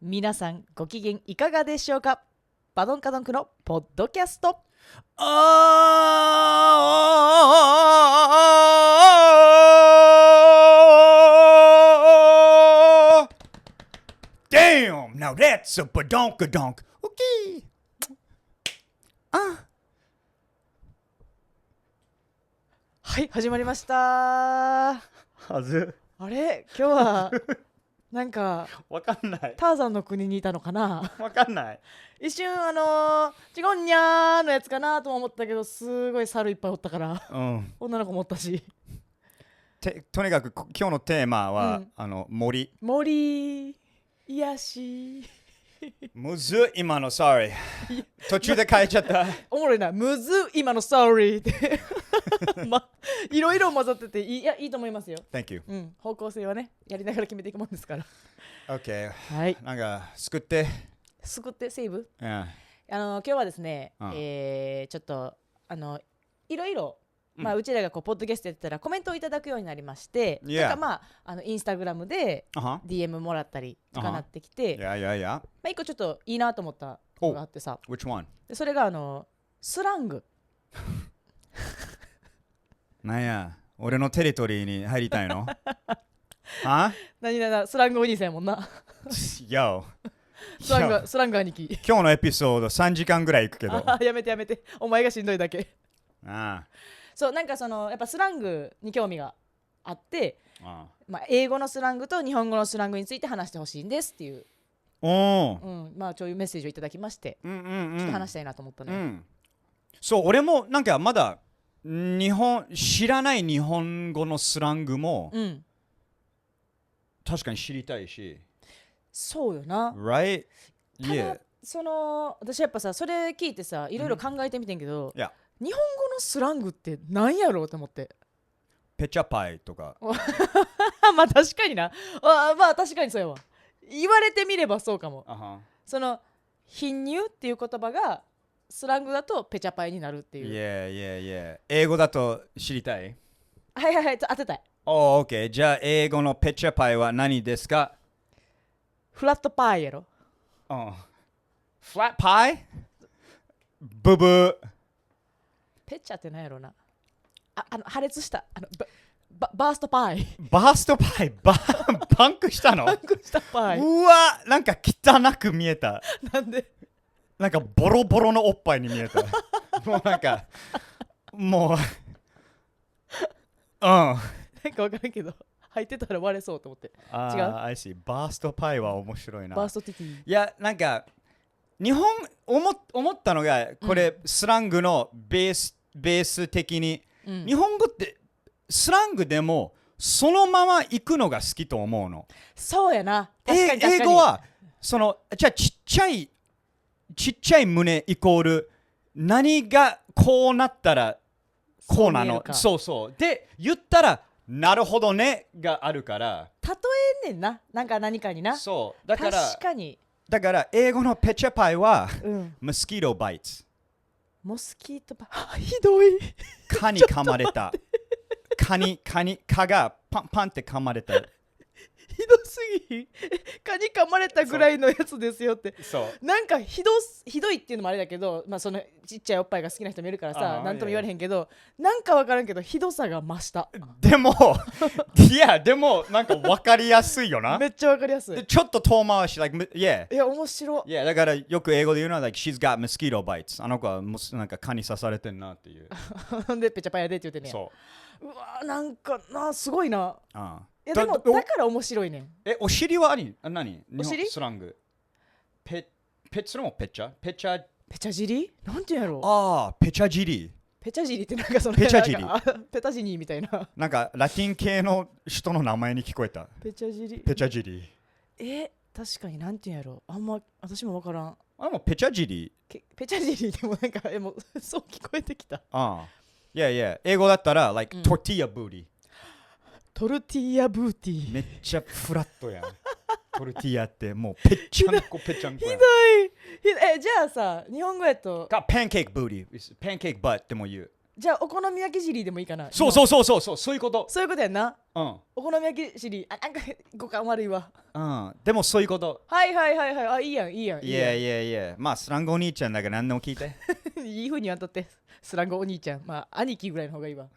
皆さんご機嫌いかがでしょうか。バドンカドンクのポッドキャスト。Damn, now that's a Badonkadonk. Okay. はい、始まりました。はずあれ、今日はなんかわかんない。ターザンの国にいたのかな。わかんない。一瞬チゴンニャーのやつかなとも思ったけど、すごい猿いっぱいおったから、女の子もおったし。とにかく今日のテーマは、森。癒し。むず今の sorry 途中で変えちゃったおもろいな。むず今の sorry っていろいろ混ざってていいと思いますよ。 Thank you、方向性はねやりながら決めていくもんですから。 OK、はい、なんか救ってセーブ、今日はですね、ちょっといろいろうちらがこうポッドキャストやってたらコメントをいただくようになりまして、なんかインスタグラムで DM もらったりとかなってきて、一個ちょっといいなと思ったのがあってさ、Which one？ でそれがスラングなんや俺のテリトリーに入りたいのは何だスラングお兄さんやもんな。Yo スラング兄貴。今日のエピソード3時間ぐらいいくけどやめてお前がしんどいだけ。そうなんかやっぱスラングに興味があって、英語のスラングと日本語のスラングについて話してほしいんですっていう、そういうメッセージをいただきまして、ちょっと話したいなと思ったね。そう俺もなんかまだ知らない日本語のスラングも、確かに知りたいし。そうよな。Right? ただ私やっぱさそれ聞いてさいろいろ考えてみてんけど、日本語のスラングって何やろうと思って。ペチャパイとかまあ確かにな。確かにそうやわ。言われてみればそうかも。貧乳っていう言葉がスラングだとペチャパイになるっていう。英語だと知りたい？はい当てたい。OK じゃあ英語のペチャパイは何ですか？フラットパイやろ。フラットパイ？ブブー。ペチャって何やろな。破裂したバーストパイ。バーストパイパンクしたの？パンクしたパイ。うわなんか汚く見えた。なんで？なんかボロボロのおっぱいに見えた。もうなんかなんか分からんけど入ってたら割れそうと思って。違う。I see。バーストパイは面白いな。バーストティティ。いやなんか日本思ったのがこれ、スラングのベース的に、日本語ってスラングでもそのまま行くのが好きと思うの。そうやな。確かに英語はじゃあちっちゃい胸イコール何がこうなったらこうなの。そうで言ったらなるほどねがあるから例えんねんな。なんか何かにな。そうだから確かに。だから英語のペチャパイは、モスキートバイツ。モスキートバイツ。ひどい。蚊に噛まれた。蚊がパンって噛まれた。ひどすぎ。蚊に噛まれたぐらいのやつですよって。なんかひどいっていうのもあれだけど、ちっちゃいおっぱいが好きな人もいるからさ、なんとも言われへんけど、なんか分からんけどひどさが増した。でもなんか分かりやすいよな。めっちゃ分かりやすい。でちょっと遠回し、いや面白い。だからよく英語で言うのは、she's got mosquito bites。あの子はなんか蚊に刺されてんなっていう。でペチャパイやでって言ってんねや。うわなんかすごいな。でもだから面白いねん。お尻は何？お尻？スラング。それもペチャ尻？なんてやろう。ペチャ尻。ペチャ尻ってなんかペチャ尻。ペタジニーみたいな。なんかラティン系の人の名前に聞こえた。ペチャ尻。確かになんてやろう。あんま私もわからん。もうペチャ尻。ペチャ尻でもなんかもうそう聞こえてきた。英語だったらトルティーヤブーティー。トルティーヤブーティー。めっちゃフラットやん。トルティーヤってもうペチャンコやん。ひどい。じゃあさ日本語やとパンケーキブーティー。パンケーキバッっても言う。じゃあお好み焼き尻でもいいかな。そういうこと。そういうことやんな。うん。お好み焼き尻、なんか語感悪いわ。うん。でもそういうこと。はい。あ、いいやん。いや。まあスラングお兄ちゃんだから何でも聞いて。いい風にやっとって。スラングお兄ちゃん。まあ兄貴ぐらいの方がいいわ。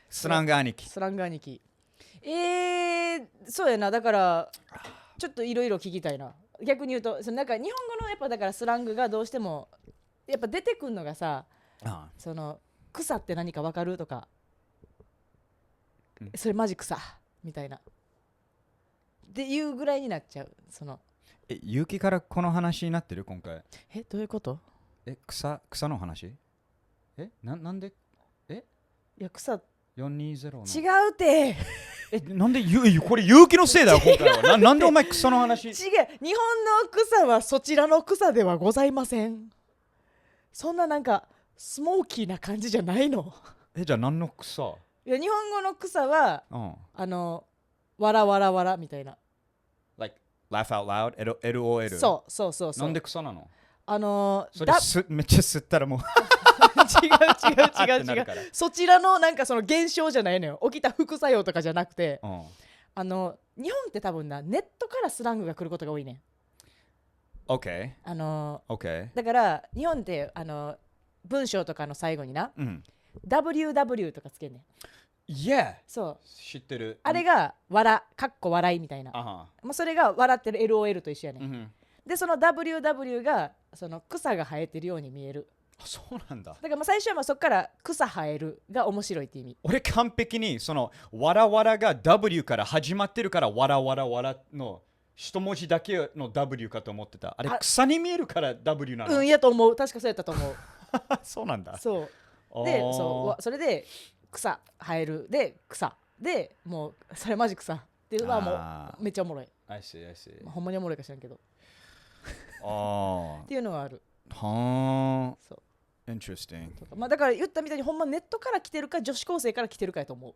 スラング兄貴。そうやな。だからちょっといろいろ聞きたいな。逆に言うと、なんか日本語のやっぱだからスラングがどうしてもやっぱ出てくんのがさ、その草って何か分かるとか、それマジ草みたいなっていうぐらいになっちゃう。そのゆうきからこの話になってる今回。どういうこと？草の話？なんで？いや草420の違うてなんでこれ勇気のせいだよ今回は。なんでお前草の話？違う、日本の草はそちらの草ではございません。そんななんかスモーキーな感じじゃないの。じゃあ何の草？いや日本語の草は、わらわらわらみたいな。Like laugh out loud? LOL? そう。なんで草なの？それめっちゃ吸ったらもう違うそちらのなんかその現象じゃないのよ。起きた副作用とかじゃなくて、日本って多分なネットからスラングが来ることが多いねん。OK。だから日本って文章とかの最後にな、WW とかつけんねん。そう知ってる。あれがかっこ笑いみたいな。もうそれが笑ってる LOL と一緒やねん。でその WW がその草が生えてるように見える。そうなんだ。だから最初はそこから草生えるが面白いって意味。俺完璧にそのわらわらが W から始まってるからわらわらわらの一文字だけの W かと思ってた。あれ草に見えるから W なの？いやと思う。確かそうやったと思う。そうなんだ。そうでそれで草生えるで草でもうそれマジ草っていうのはもうめっちゃおもろい。I see。ほんまにおもろいか知らんけどっていうのがある。そう。Interesting。だから言ったみたいにほんまネットから来てるか女子高生から来てるかやと思う。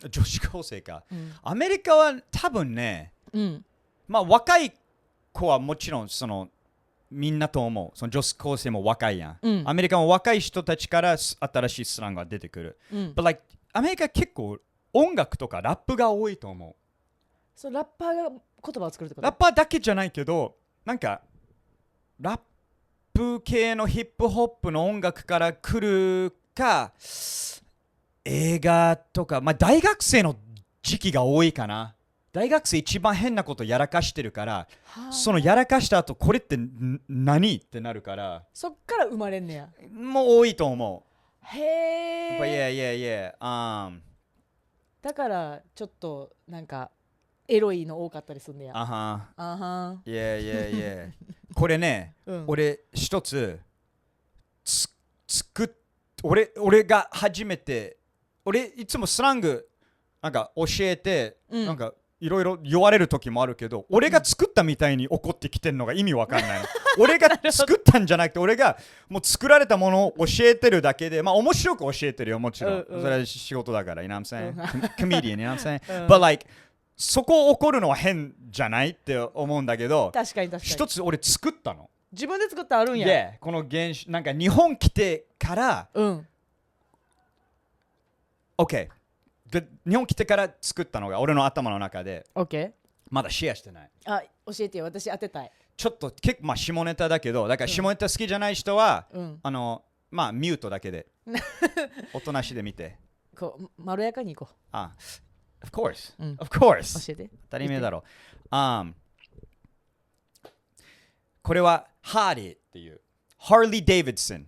女子高生か。アメリカは多分ね、まあ若い子はもちろんそのみんなと思う。その女子高生も若いやん。アメリカも若い人たちから新しいスラングが出てくる。But like アメリカ結構音楽とかラップが多いと思う。そうラッパーが言葉を作るってこと？ラッパーだけじゃないけど、なんかラップ系のヒップホップの音楽から来るか、映画とか、まあ大学生の時期が多いかな。大学生一番変なことやらかしてるから、そのやらかした後これって何ってなるから、そっから生まれんねや。もう多いと思う。へえ。だからちょっとなんかエロいの多かったりすんねや。これね、俺一つ俺が初めて、俺いつもスラングなんか教えて、なんかいろいろ言われる時もあるけど、俺が作ったみたいに怒ってきてるのが意味わかんないの。俺が作ったんじゃなくて、俺がもう作られたものを教えてるだけで、まあ面白く教えてるよもちろん。それは仕事だから、you know what I'm saying? コメディアン、you know what I'm saying? But like そこを怒るのは変じゃないって思うんだけど、確かに一つ俺作ったの。自分で作ったあるんや。この現象なんか日本来てから、OK。で日本来てから作ったのが俺の頭の中で、まだシェアしてない。教えてよ、私当てたい。ちょっと結構まあ下ネタだけど、だから下ネタ好きじゃない人は、まあミュートだけでおとなしで見てこうまろやかにいこう。Of course、of course。教えて。当たり前だろう。これはハーリーっていう、ハーリー・デイビッドソン。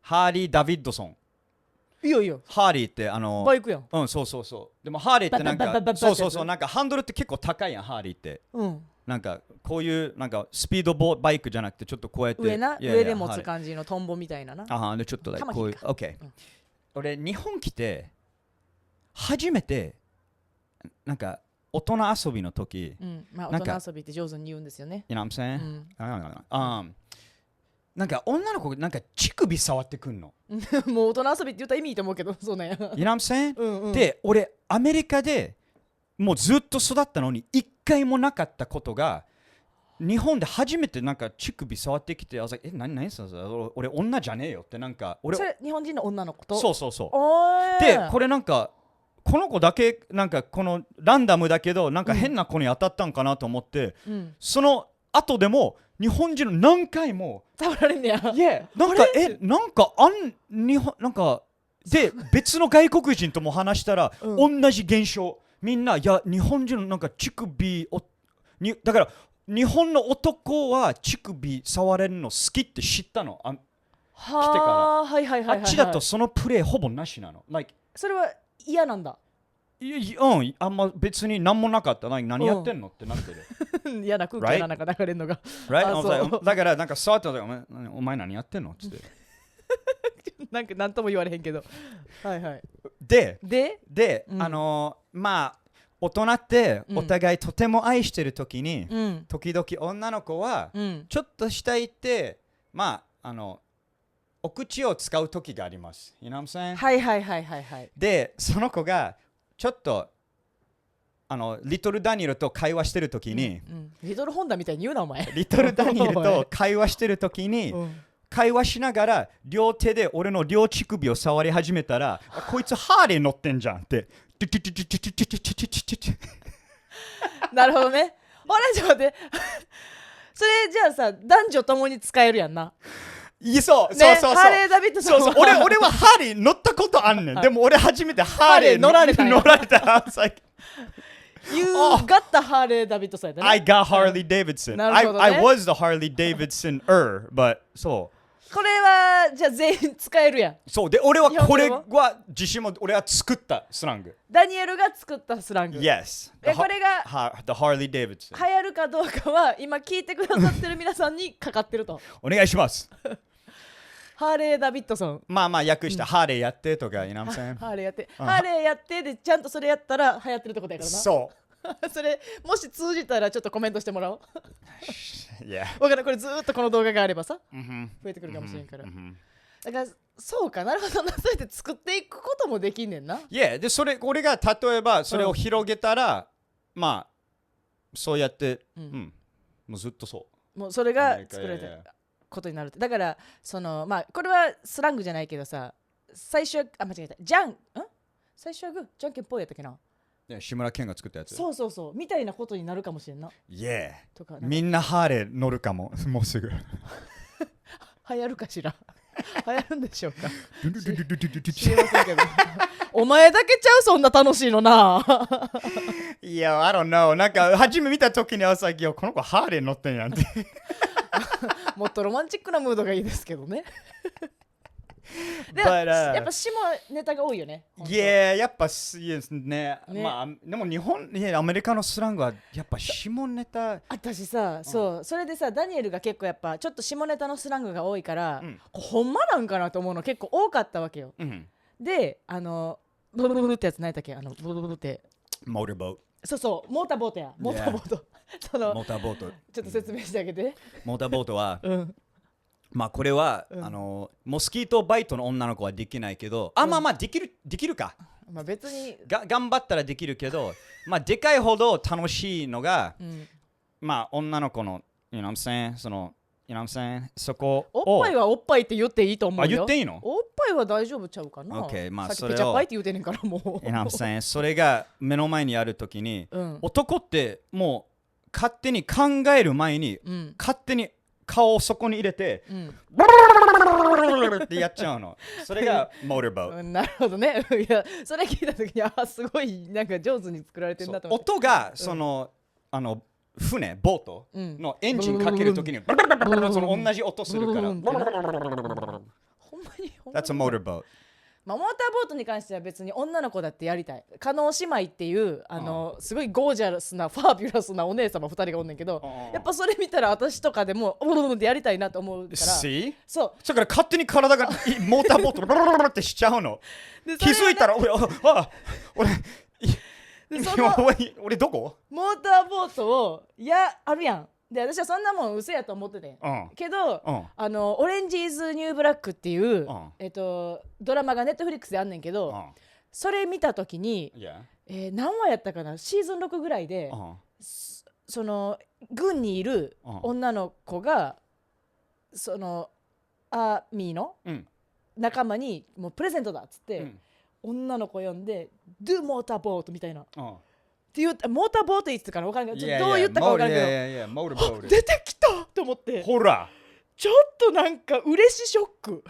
ハーリー・ダビッドソン。いいよ。ハーリーってバイクやん。そう。でもハーリーってなんかそうなんかハンドルって結構高いやん、ハーリーって。なんかこういうなんかスピードバイクじゃなくてちょっとこうやって上で持つ感じのトンボみたいなな。でちょっとこういう。OK。俺日本来て初めてなんか大人遊びの時、まあ大人遊びって上手に言うんですよね。You know what I'm saying? なんか女の子なんか乳首触ってくんの。もう大人遊びって言ったら意味いいと思うけど、そうね。You know what I'm saying? で、俺アメリカでもうずっと育ったのに一回もなかったことが日本で初めてなんか乳首触ってきて、何それ俺女じゃねえよってなんかそれ日本人の女の子とそうでこれなんかこの子だけなんかこのランダムだけどなんか変な子に当たったんかなと思って、その後でも日本人の何回も触られんねや。なんかなんかで別の外国人とも話したら、同じ現象みんな日本人のなんか乳首をだから日本の男は乳首触れるの好きって知ったの来てからあっちだとそのプレイほぼなしなの、それは嫌なんだ。あんま別に何もなかった。何やってんのってなってる。嫌な空気がなんか流れるのが。だからなんか触ってお前何やってんのって。なんか何とも言われへんけど。で、まあ大人ってお互いとても愛してる時に、時々女の子はちょっと下行ってまあお口を使う時があります。You know what I'm saying? でその子がちょっとリトルダニエルと会話してる時に、リトルホンダみたいに言うなお前。リトルダニエルと会話してる時に、会話しながら両手で俺の両乳首を触り始めたら、こいつハーレー乗ってんじゃんってなるほどね。ちょっと待ってそれじゃあさ男女ともに使えるやんな。そう、ハーレーダビッドソン俺はハーレー乗ったことあんねん。でも俺初めてハーレー乗られた。You got the Harley Davidson やったね。I got Harley Davidson. I was the Harley Davidson but これはじゃあ全員使えるやん。そうで俺はこれは自信も俺は作ったスラング。ダニエルが作ったスラング。Yes. これが The Harley Davidson 流行るかどうかは今聞いてくださってる皆さんにかかってると。お願いします。ハーレー・ダビッドソン。まあ訳した、ハーレーやってとか、ハーレーやって、ハーレーやってでちゃんとそれやったら流行ってるってことやからな。それもし通じたらちょっとコメントしてもらおう。わかる、これずーっとこの動画があればさ、増えてくるかもしれんから。だからそうか、なるほどな、そうやって作っていくこともできんねんな。でそれ俺が例えばそれを広げたら、まあそうやって、もうずっともうそれが作られたことになるって。だからまあこれはスラングじゃないけどさ、最初は間違えた、最初はグーじゃんけんぽいやったっけな。志村けんが作ったやつ。そうみたいなことになるかもしれんな。とかみんなハーレー乗るかも。もうすぐ流行るかしら。流行るんでしょうか。知りませんけどお前だけちゃうそんな楽しいのな。いや、I don't know。なんか初め見た時にはさ、この子ハーレー乗ってんやんってもっとロマンチックなムードがいいですけどね。でもやっぱ下ネタが多いよね。やっぱね。まあでも日本アメリカのスラングはやっぱ下ネタ。私さ、それでさ、ダニエルが結構やっぱちょっと下ネタのスラングが多いから、ほんまなんかなと思うの結構多かったわけよ。でブルブルってやつ何やったっけ、ブルブルってモーターボート。そうモーターボートや。モーターボートモーターボートちょっと説明してあげて。モーターボートはまあこれはモスキートバイトの女の子はできないけど、まあできるか。まあ別に頑張ったらできるけど、まあでかいほど楽しいのが、まあ女の子の you know what I'm saying そこをおっぱいはおっぱいって言っていいと思うよ。言っていいの？おっぱいは大丈夫ちゃうかな。まあさっきペチャパイって言うてんねんからもう。you know what I'm saying それが目の前にあるときに、男ってもう勝手に考える前に、勝手に顔をそこに入れて、ってやっちゃうの。それがモーターボート。なるほどね。いや、それ聞いたときにすごいなんか上手に作られてるなと思って。音が船ボートのエンジンかけるときにその同じ音するから。ほんまに。That's a motorboat。モーターボートに関しては別に女の子だってやりたい。加納姉妹っていうすごいゴージャスなファービュラスなお姉様2人がおんねんけど、やっぱそれ見たら私とかでもってやりたいなと思うから。そうだから勝手に体がモーターボートってしちゃうの。気づいたら俺どこ？モーターボートをあるやん。で私はそんなもん嘘やと思ってて、けど、オレンジーズニューブラックっていう、ドラマがネットフリックスであんねんけど、それ見た時に、何話やったかな、シーズン6ぐらいで、その軍にいる女の子がそのアーミーの仲間にもうプレゼントだっつって、女の子呼んで Do モーターボートみたいなって言ったモーターボート言ってたから分からんけど、どう言ったか分からんけど、出てきたと思って、ほらちょっとなんか嬉しショック。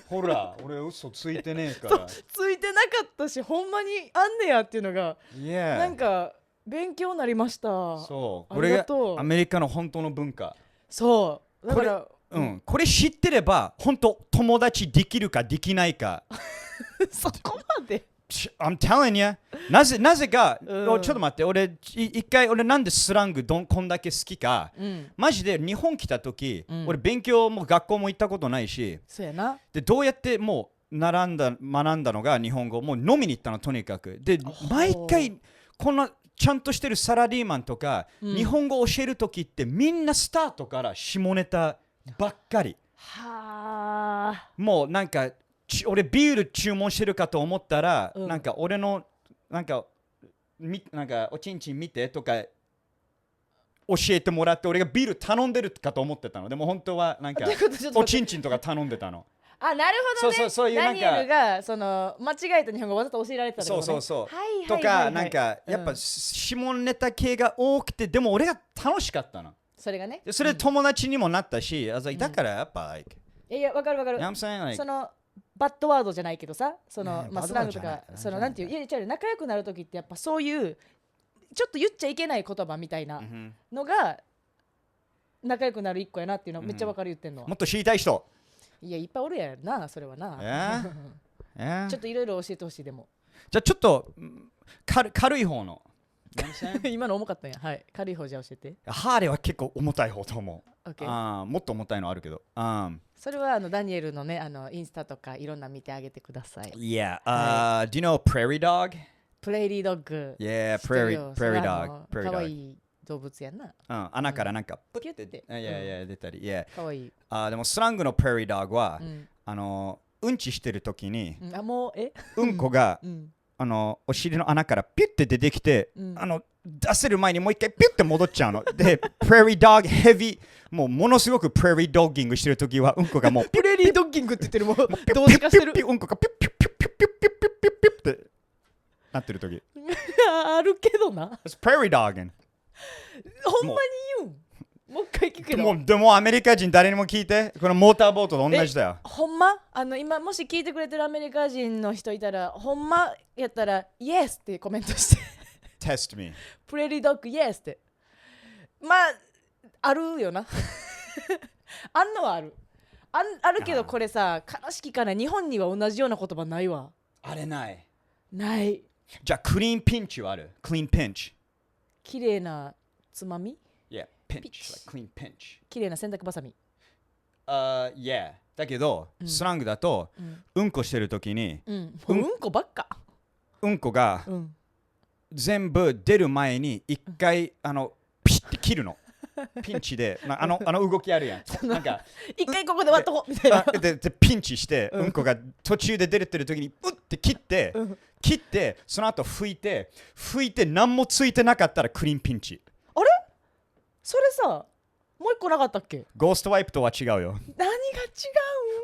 ほら俺嘘ついてねえからついてなかったし、ほんまにあんねやっていうのがなんか勉強になりました。そうこれがアメリカの本当の文化。そうだからこれ知ってれば本当友達できるかできないかそこまでI'm telling you なぜか、ちょっと待って、俺一回俺なんでスラングこんだけ好きか、マジで日本来た時、俺勉強も学校も行ったことないし、そうやな。でどうやってもう学んだのが日本語、もう飲みに行ったのとにかくで、毎回こんなちゃんとしてるサラリーマンとか、日本語教える時ってみんなスタートから下ネタばっかり。もうなんか俺ビール注文してるかと思ったら、なんか俺のなんかおちんちん見てとか教えてもらって、俺がビール頼んでるかと思ってたの。でも本当はなんかおちんちんとか頼んでたの。あ、なるほどね。そういうなんかダニエルがその間違えた日本語をわざと教えられてたってことね。そうとかなんかやっぱ下ネタ系が多くて、でも俺が楽しかったの。それがね。それで友達にもなったし、だからやっぱいやわかる。そのバッドワードじゃないけどさ、そのスラングとか、そのなんていう、いや仲良くなる時ってやっぱそういうちょっと言っちゃいけない言葉みたいなのが仲良くなる一個やなっていうのめっちゃわかる。言ってんのはもっと知りたい人いやいっぱいおるやんな、それはな。ちょっといろいろ教えてほしい。でもじゃあちょっと軽い方の今の重かったんや。はい、軽い方じゃ教えて。ハーレーは結構重たい方と思う。もっと重たいのあるけど、それはダニエルのね、インスタとかいろんな見てあげてください。Yeah. Do you know prairie dog? プレーリードッグ。Yeah, prairie dog. かわいい動物やんな。穴からなんかピュッて出たり。Yeah. かわいい。でもスラングの prairie dog はうんちしてる時にうんこがお尻の穴からピュッて出てきて、出せる前にもう一回ピュッて戻っちゃうので、プレーリードッグヘビー、ものすごくプレーリードッギングしてるときはうんこがもうプレーリードッギングって言ってる、もう同時化してる。うんこがピュッピュッピュッピュッピュッピュッピュッピュッピュッってなってるときあるけどな。プレーリードッギングほんまに言うん？もう一回聞くけど。でもアメリカ人誰にも聞いて、このモーターボートと同じだよ。ほんま今もし聞いてくれてるアメリカ人の人いたら、ほんまやったら Yes ってコメントしてTest me プレーリードッグ Yes って。まああるよなあんのはあるけど、これさ悲しきかな、日本には同じような言葉ないわ。あれない。じゃあクリーンピンチはある。クリーンピンチ、綺麗なつまみ。Yeah, pinch, like clean pinch. 綺麗な洗濯バサミ。Yeah. だけど、スラングだと、うんこしてるときに、うんこばっか。うんこが、全部出る前に一回ピッて切るの。ピンチで、動きあるやん。なんか一回ここで割っとこうみたいな。でピンチして、うんこが途中で出てるときに、うって切って、その後拭いて何もついてなかったらクリーンピンチ。あれ？それさ、もう一個なかったっけ？ゴーストワイプとは違うよ。何が違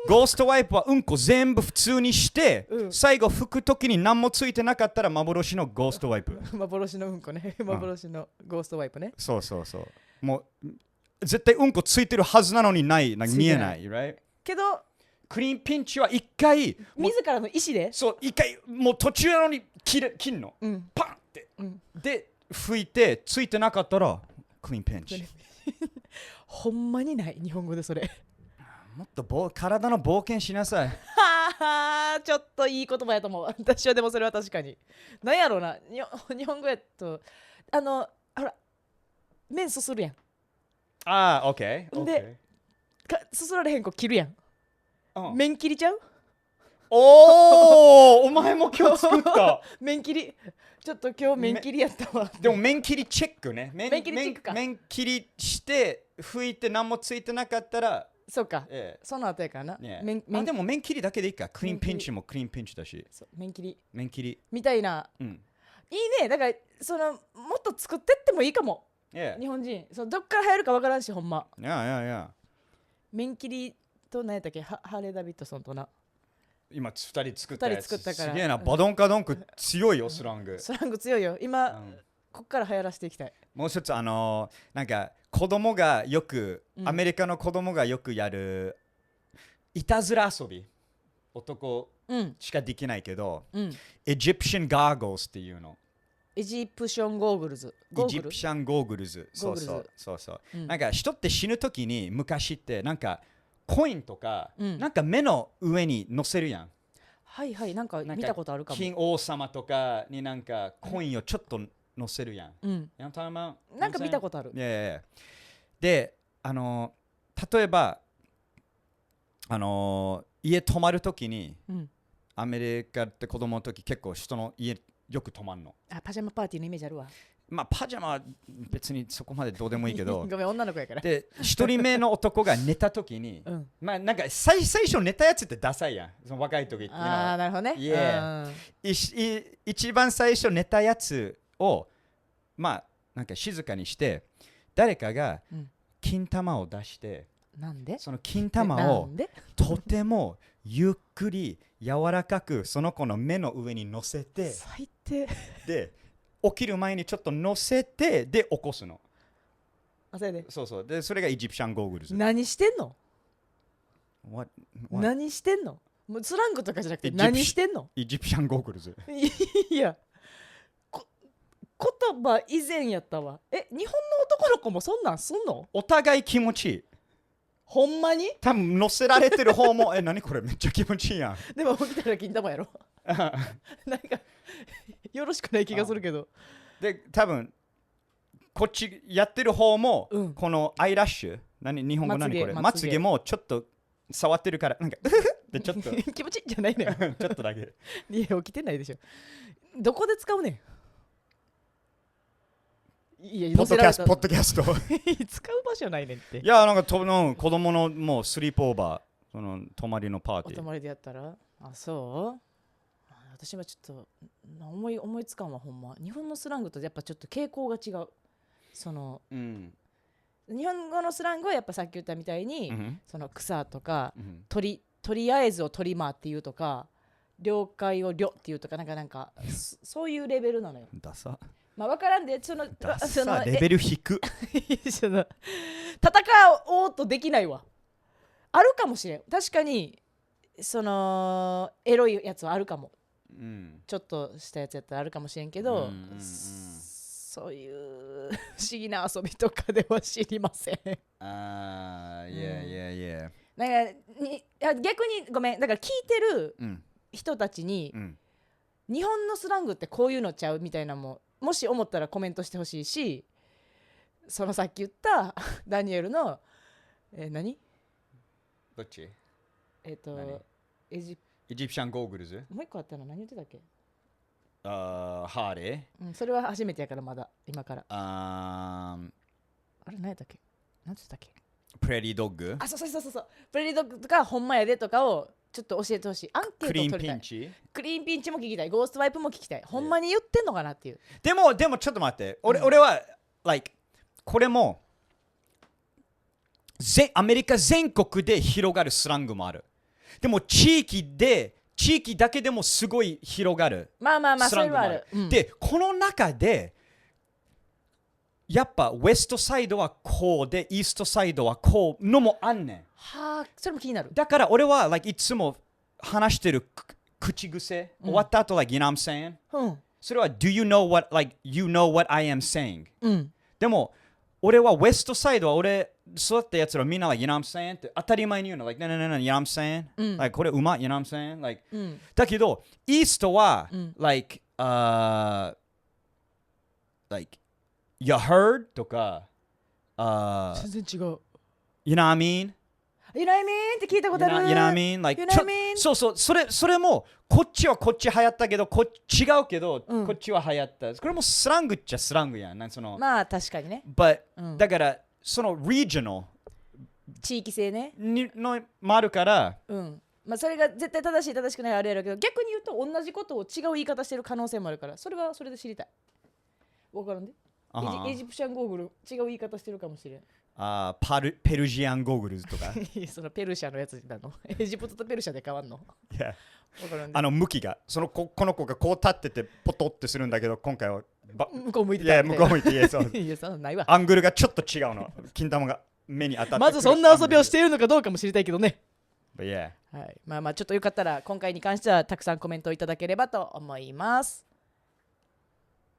う？ゴーストワイプはうんこ全部普通にして、最後拭くときに何もついてなかったら幻のゴーストワイプ。幻のうんこね。幻のゴーストワイプね。そう。もう絶対うんこついてるはずなのに見えない。right? けどクリーンピンチは一回自らの意思で。そう、一回もう途中なのに切るの。パンって。で拭いてついてなかったらクリーンピンチ。ほんまにない日本語でそれ。もっと体の冒険しなさい。ちょっといい言葉やと思う。私はでもそれは確かに。なんやろうな。日本語やとほら麺すするやん。OK。ですすられへん子切るやん。麺切りちゃう？お前も今日作った。麺切り。ちょっと今日麺切りやったわ。でも麺切りチェックね。麺切りチェックか。麺切りして拭いて何もついてなかったら。そうか。その後やからな。でも麺切りだけでいいか。クリーンピンチもクリーンピンチだし。麺切りみたいな。いいね。だからもっと作ってってもいいかも。日本人どっから流行るかわからんしほんま。面切りと何やったっけハーレー・ダビッドソンとな今2人作ったやつからすげえな、バドンカドンク強いよスラング強いよ今、こっから流行らせていきたい。もう一つなんか子供がよく、アメリカの子供がよくやるいたずら遊び男しかできないけど、エジプシャンガーゴルズっていうの。エジプシャンゴーグルズ。そう、なんか人って死ぬときに昔ってなんかコインとか、なんか目の上に乗せるやん。はいはい、なんか見たことあるかも。金王様とかになんかコインをちょっと乗せるやん。なんか見たことある。で、例えば家泊まるときに、アメリカって子供のとき結構人の家よく泊まるの。パジャマパーティーのイメージあるわ。まあパジャマは別にそこまでどうでもいいけどごめん女の子やから。で一人目の男が寝たときに、まあなんか最初寝たやつってダサいやん、その若い時って。ああなるほどね。一番最初寝たやつをまあなんか静かにして誰かが金玉を出して、なんでその金玉をとてもゆっくり柔らかくその子の目の上に乗せて、最低で起きる前にちょっと乗せてで起こすの。そうでそれがエジプシャンゴーグルズ。何してんの？ What? 何してんの？もうスラングとかじゃなくて何してんの？エジプシャンゴーグルズ。いや言葉以前やったわ。日本の男の子もそんなんすんの？お互い気持ちいい。ほんまに？多分乗せられてる方も何これめっちゃ気持ちいいやん。でも起きたら金玉やろ。なんかよろしくない気がするけど。で多分こっちやってる方も、このアイラッシュ日本語何これまつげもちょっと触ってるからなんかでちょっと気持ちいいじゃないのよ。ちょっとだけ。いや起きてないでしょ。どこで使うねん。いやポッドキャスト使う場所ないねんって。いやなんか子供のもうスリープオーバー、その泊まりのパーティー。お泊まりでやったらそう私はちょっと思いつかんわほんま。日本のスラングとやっぱちょっと傾向が違う。日本語のスラングはやっぱさっき言ったみたいに、その草とか、とりあえずをとりまっていうとか、了解をりょっていうとかなんかそういうレベルなのよ。ダサ。まあ分からんでそのレベル低く戦おうとできないわ。あるかもしれん。確かにそのエロいやつはあるかも、ちょっとしたやつやったらあるかもしれんけど、そういう不思議な遊びとかでは知りません。なんか逆にごめんだから聞いてる人たちに、日本のスラングってこういうのちゃうみたいなもし思ったらコメントしてほしいし、そのさっき言ったダニエルの何どっちエジプシャンゴーグルズ。もう一個あったの何言ってたっけ？ハーレー、それは初めてやからまだ今から。あれ何やったっけ？何て言ったっけ？プレリードッグ。そうプレリードッグとかほんまやでとかをちょっと教えてほしい。アンケートを取りたい。クリーンピンチも聞きたい。ゴーストワイプも聞きたい。ほんまに言ってんのかなっていう。でもちょっと待って、俺はこれもアメリカ全国で広がるスラングもある。でも地域だけでもすごい広がるまあスラングもある。でこの中でやっぱウェストサイドはこうでイーストサイドはこうのもあんねん。はあ、それも気になる。だから俺はいつも話してる口癖、終わった後you know what I'm saying、それは Do you know what you know what I am saying、でも俺はウェストサイドは俺育ったやつらみんなyou know what I'm saying って当たり前に言うのno you know what I'm saying、これうまいyou know what I'm saying、だけどイーストは、You heard とか、全然違う。You know what I mean? You know what I mean? って聞いたことある。You know what I mean? そうそれもこっちはこっち流行ったけど違うけど、こっちは流行った。これもスラングっちゃスラングやん。まあ確かにね。だからそのリージョナル地域性ねのもあるから、まあそれが絶対正しくないあれやるけど、逆に言うと同じことを違う言い方してる可能性もあるから、それはそれで知りたい。わからんで。エジプシャンゴーグル違う言い方してるかもしれん。ペルジアンゴーグルズとかそのペルシャのやつなの。エジプトとペルシャで変わんの。いや向きがこの子がこう立っててポトってするんだけど、今回は向こう向いてた。いや向こう向いて、いやそういやそんなないわ。アングルがちょっと違うの。金玉が目に当たってくる。まずそんな遊びをしているのかどうかも知りたいけどね。はい、まあちょっとよかったら今回に関してはたくさんコメントをいただければと思います。